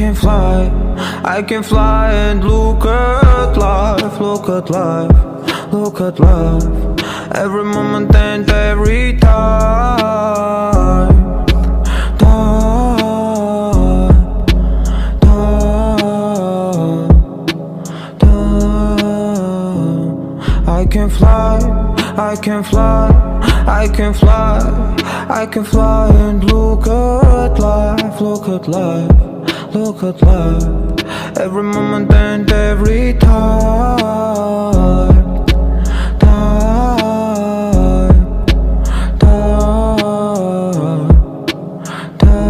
I can fly and look at life, look at life, look at life. Every moment and every time, time, time, time. I can fly, I can fly, I can fly, I can fly and look at life, look at life, look at life. Every moment and every time, time, time, time.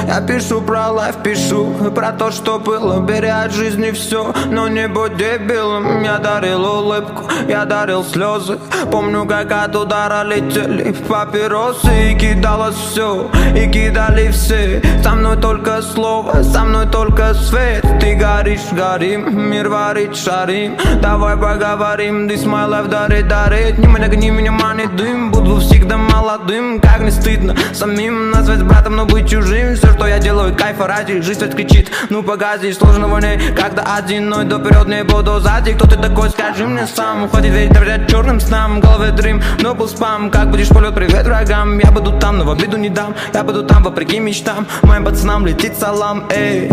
Я пишу про лайф, пишу про то, что было. Бери от жизни все, но не будь дебилом. Я дарил улыбку, я дарил слезы. Помню, как от удара летели папиросы. И кидалось все, и кидали все. Со мной только слово, со мной только свет. Ты горишь, горим, мир варит, шарим. Давай поговорим, this my life, дарит. Не нагни меня, мани дым. Буду всегда молодым, как не стыдно самим назвать братом, но быть чужим. Все, что я делаю, кайфа ради. Жизнь ведь кричит, ну погоди, сложно войны. Когда один, но иду вперед, не буду сзади. Кто ты такой, скажи мне сам. Уходит ведь доверять черным снам. В голове дрим, но был спам. Как будешь полет, привет врагам. Я буду там, но в обиду не дам. Я буду там, вопреки мечтам. Моим пацанам летит салам, эй.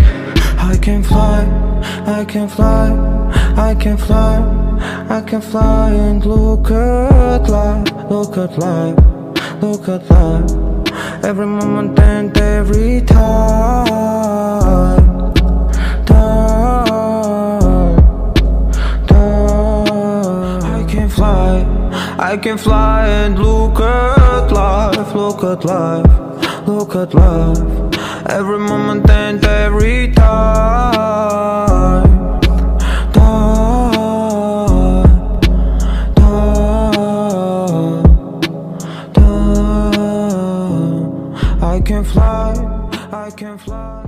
I can fly, I can fly, I can fly, I can fly and look at life, look at life, look at life. Every moment and every time, time, time. I can fly and look at life, look at life, look at life. Every moment and every time, time, time, time. I can fly, I can fly.